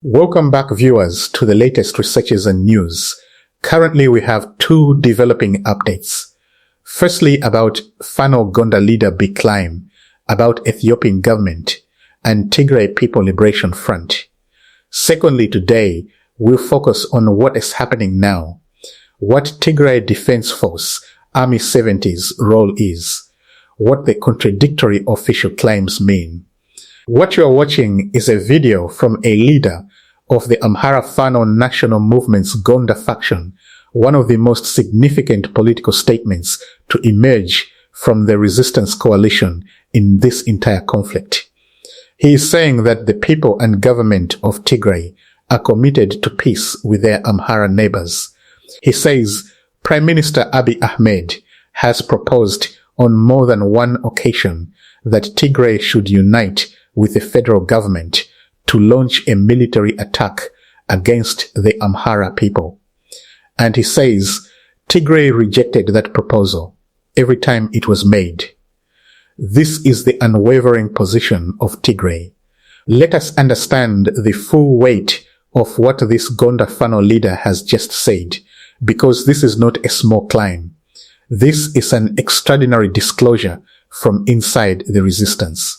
Welcome back, viewers, to the latest researches and news. Currently, we have two developing updates. Firstly, about Fano Gonda leader Biklim, about Ethiopian government, and Tigray People Liberation Front. Secondly, today, we'll focus on what is happening now, what Tigray Defense Force, Army 70's role is, what the contradictory official claims mean. What you are watching is a video from a leader of the Amhara Fano National Movement's Gonda faction, one of the most significant political statements to emerge from the resistance coalition in this entire conflict. He is saying that the people and government of Tigray are committed to peace with their Amhara neighbors. He says Prime Minister Abiy Ahmed has proposed on more than one occasion that Tigray should unite with the federal government to launch a military attack against the Amhara people. And he says Tigray rejected that proposal every time it was made. This is the unwavering position of Tigray. Let us understand the full weight of what this Gonda Fano leader has just said, because this is not a small climb. This is an extraordinary disclosure from inside the resistance.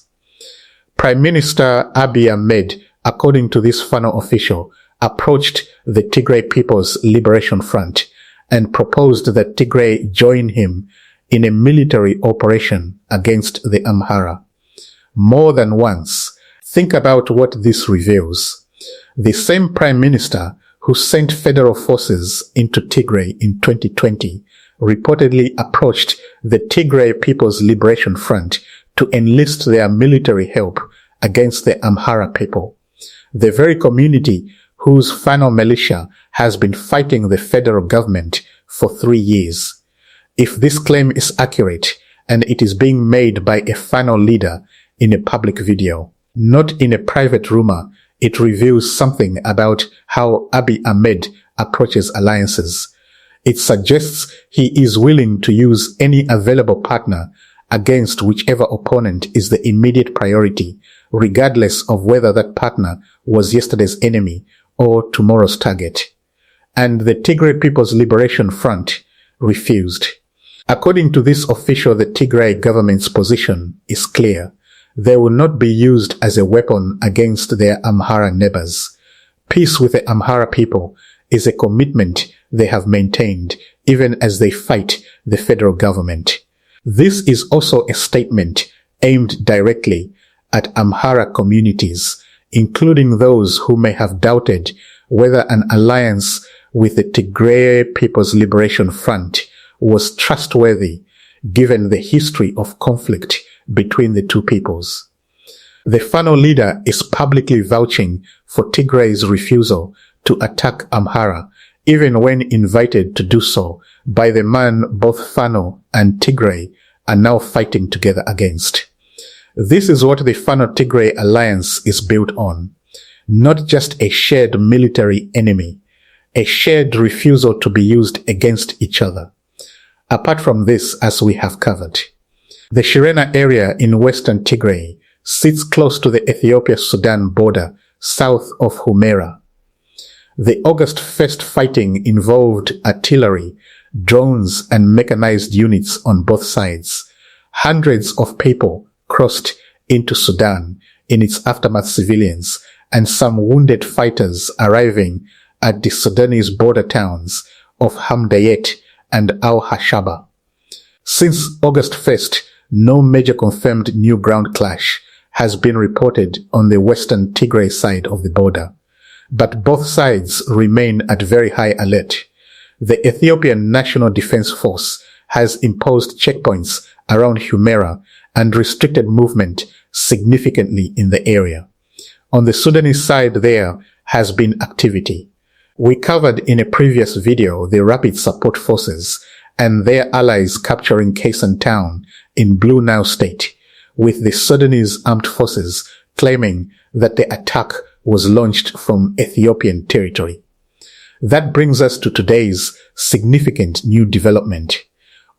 Prime Minister Abiy Ahmed, according to this Fano official, approached the Tigray People's Liberation Front and proposed that Tigray join him in a military operation against the Amhara. More than once. Think about what this reveals. The same Prime Minister who sent federal forces into Tigray in 2020 reportedly approached the Tigray People's Liberation Front to enlist their military help against the Amhara people, the very community whose Fano militia has been fighting the federal government for 3 years. If this claim is accurate, and it is being made by a Fano leader in a public video, not in a private rumor, it reveals something about how Abiy Ahmed approaches alliances. It suggests he is willing to use any available partner against whichever opponent is the immediate priority, regardless of whether that partner was yesterday's enemy or tomorrow's target. And the Tigray People's Liberation Front refused. According to this official, the Tigray government's position is clear. They will not be used as a weapon against their Amhara neighbors. Peace with the Amhara people is a commitment they have maintained even as they fight the federal government. This is also a statement aimed directly at Amhara communities, including those who may have doubted whether an alliance with the Tigray People's Liberation Front was trustworthy given the history of conflict between the two peoples. The Fano leader is publicly vouching for Tigray's refusal to attack Amhara, even when invited to do so by the man both Fano and Tigray are now fighting together against. This is what the Fano-Tigray alliance is built on. Not just a shared military enemy, a shared refusal to be used against each other. Apart from this, as we have covered, the Shirena area in western Tigray sits close to the Ethiopia-Sudan border south of Humera. The August 1st fighting involved artillery, drones, and mechanized units on both sides. Hundreds of people crossed into Sudan in its aftermath, civilians, and some wounded fighters arriving at the Sudanese border towns of Hamdayet and Al-Hashaba. Since August 1st, no major confirmed new ground clash has been reported on the western Tigray side of the border, but both sides remain at very high alert. The Ethiopian National Defense Force has imposed checkpoints around Humera and restricted movement significantly in the area. On the Sudanese side, there has been activity. We covered in a previous video the Rapid Support Forces and their allies capturing Kaysan town in Blue Nile State, with the Sudanese armed forces claiming that the attack was launched from Ethiopian territory. That brings us to today's significant new development.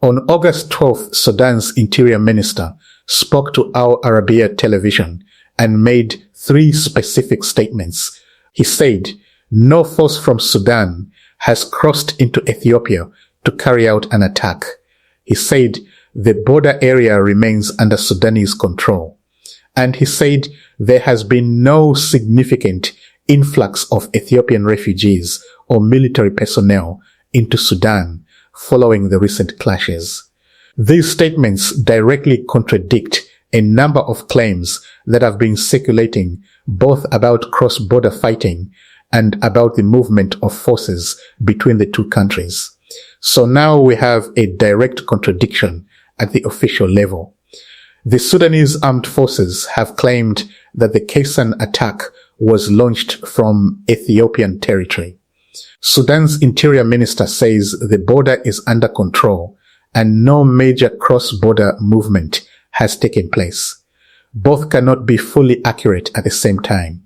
On August 12th, Sudan's Interior Minister spoke to Al Arabiya television and made 3 specific statements He said, "No force from Sudan has crossed into Ethiopia to carry out an attack." He said, "The border area remains under Sudanese control." And he said, "There has been no significant influx of Ethiopian refugees or military personnel into Sudan following the recent clashes." These statements directly contradict a number of claims that have been circulating both about cross-border fighting and about the movement of forces between the two countries. So now we have a direct contradiction at the official level. The Sudanese armed forces have claimed that the Kaysan attack was launched from Ethiopian territory. Sudan's interior minister says the border is under control and no major cross-border movement has taken place. Both cannot be fully accurate at the same time.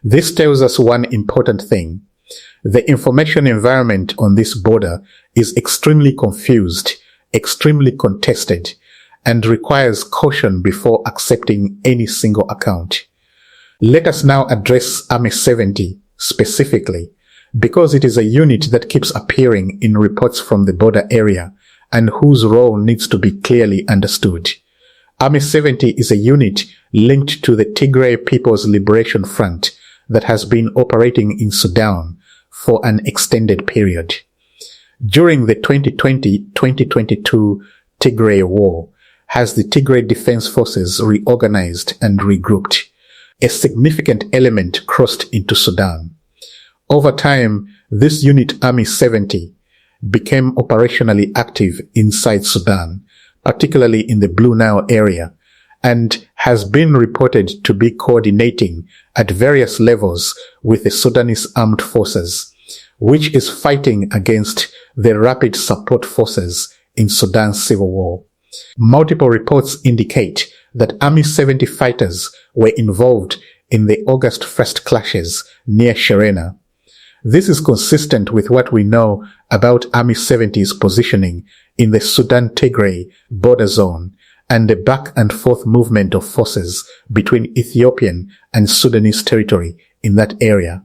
This tells us one important thing. The information environment on this border is extremely confused, extremely contested, and requires caution before accepting any single account. Let us now address Army 70 specifically, because it is a unit that keeps appearing in reports from the border area and whose role needs to be clearly understood. Army 70 is a unit linked to the Tigray People's Liberation Front that has been operating in Sudan for an extended period. During the 2020-2022 Tigray War, has the Tigray Defense Forces reorganized and regrouped. A significant element crossed into Sudan. Over time, this unit Army 70 became operationally active inside Sudan, particularly in the Blue Nile area, and has been reported to be coordinating at various levels with the Sudanese armed forces, which is fighting against the Rapid Support Forces in Sudan's civil war. Multiple reports indicate that Army 70 fighters were involved in the August 1st clashes near Sherena. This is consistent with what we know about Army 70's positioning in the Sudan-Tigray border zone and the back and forth movement of forces between Ethiopian and Sudanese territory in that area.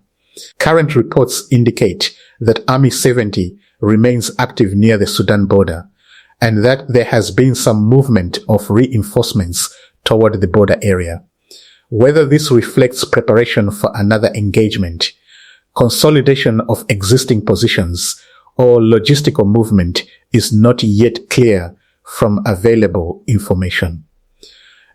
Current reports indicate that Army 70 remains active near the Sudan border and that there has been some movement of reinforcements toward the border area. Whether this reflects preparation for another engagement, consolidation of existing positions, or logistical movement is not yet clear from available information.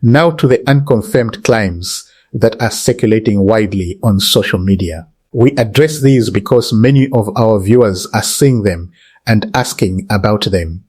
Now to the unconfirmed claims that are circulating widely on social media. We address these because many of our viewers are seeing them and asking about them.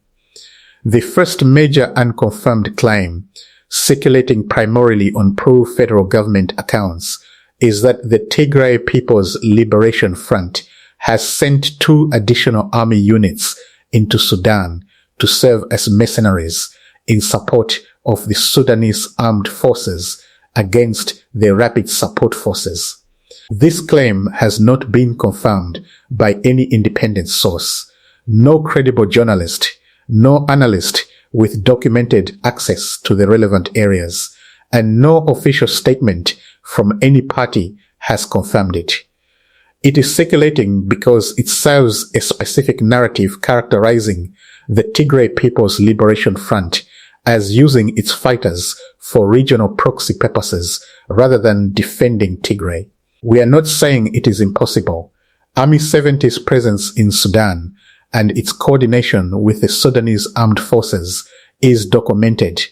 The first major unconfirmed claim, circulating primarily on pro-federal government accounts, is that the Tigray People's Liberation Front has sent 2 additional army units into Sudan to serve as mercenaries in support of the Sudanese armed forces against the Rapid Support Forces. This claim has not been confirmed by any independent source. No credible journalist, no analyst with documented access to the relevant areas, and no official statement from any party has confirmed it. It is circulating because it serves a specific narrative characterizing the Tigray People's Liberation Front as using its fighters for regional proxy purposes rather than defending Tigray. We are not saying it is impossible. Army 70's presence in Sudan and its coordination with the Sudanese armed forces is documented.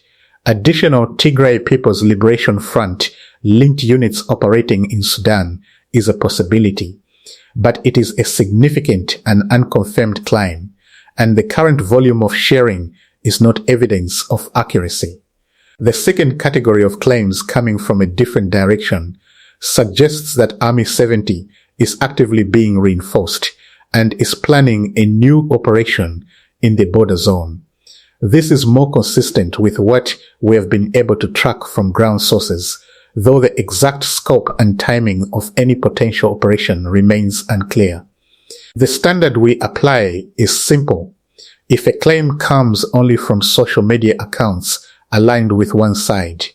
Additional Tigray People's Liberation Front linked units operating in Sudan is a possibility, but it is a significant and unconfirmed claim, and the current volume of sharing is not evidence of accuracy. The second category of claims coming from a different direction suggests that Army 70 is actively being reinforced and is planning a new operation in the border zone. This is more consistent with what we have been able to track from ground sources, though the exact scope and timing of any potential operation remains unclear. The standard we apply is simple. If a claim comes only from social media accounts aligned with one side,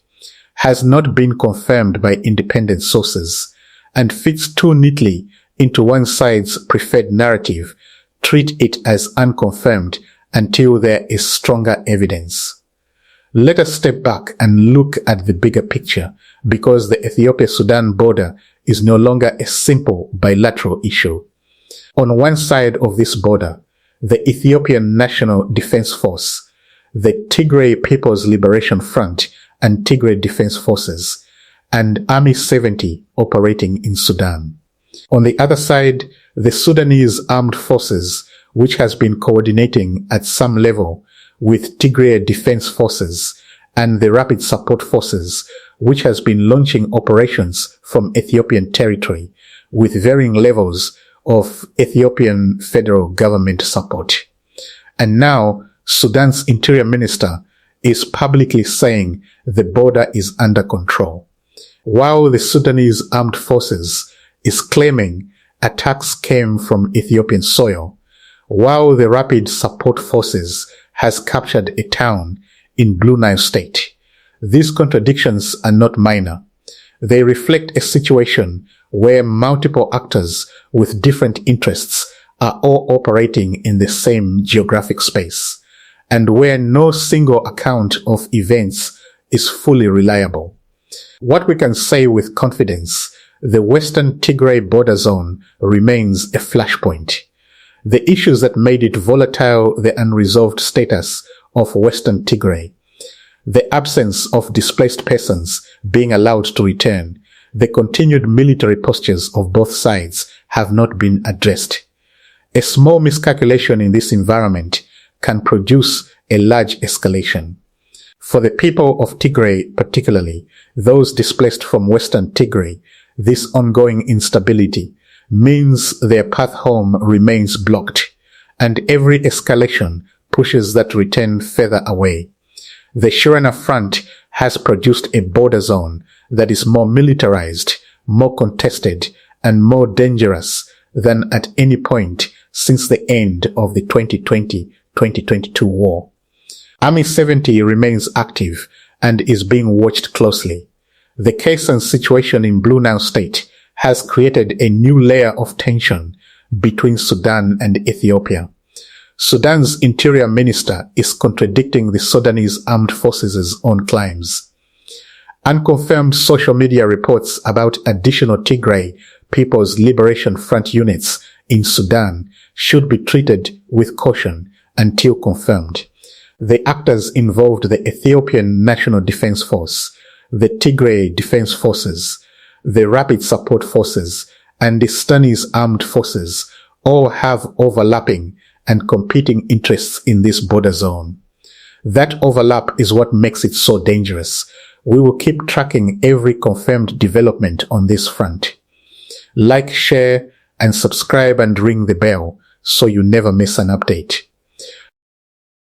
has not been confirmed by independent sources, and fits too neatly into one side's preferred narrative, treat it as unconfirmed until there is stronger evidence. Let us step back and look at the bigger picture, because the Ethiopia-Sudan border is no longer a simple bilateral issue. On one side of this border, the Ethiopian National Defense Force, the Tigray People's Liberation Front and Tigray Defense Forces, and Army 70 operating in Sudan. On the other side, the Sudanese Armed Forces, which has been coordinating at some level with Tigray Defense Forces, and the Rapid Support Forces, which has been launching operations from Ethiopian territory with varying levels of Ethiopian federal government support. And now, Sudan's Interior Minister is publicly saying the border is under control, while the Sudanese Armed Forces is claiming attacks came from Ethiopian soil, while the Rapid Support Forces has captured a town in Blue Nile State. These contradictions are not minor. They reflect a situation where multiple actors with different interests are all operating in the same geographic space, and where no single account of events is fully reliable. What we can say with confidence, the Western Tigray border zone remains a flashpoint. The issues that made it volatile, the unresolved status of Western Tigray, the absence of displaced persons being allowed to return, the continued military postures of both sides have not been addressed. A small miscalculation in this environment can produce a large escalation. For the people of Tigray, particularly those displaced from Western Tigray, this ongoing instability means their path home remains blocked, and every escalation pushes that return further away. The Shirena front has produced a border zone that is more militarized, more contested, and more dangerous than at any point since the end of the 2020-2022 war. Army 70 remains active and is being watched closely. The case and situation in Blue Nile State has created a new layer of tension between Sudan and Ethiopia. Sudan's interior minister is contradicting the Sudanese armed forces' own claims. Unconfirmed social media reports about additional Tigray People's Liberation Front units in Sudan should be treated with caution until confirmed. The actors involved the Ethiopian National Defense Force, the Tigray Defense Forces, the Rapid Support Forces, and the Sudanese Armed Forces all have overlapping and competing interests in this border zone. That overlap is what makes it so dangerous. We will keep tracking every confirmed development on this front. Like, share, and subscribe and ring the bell so you never miss an update.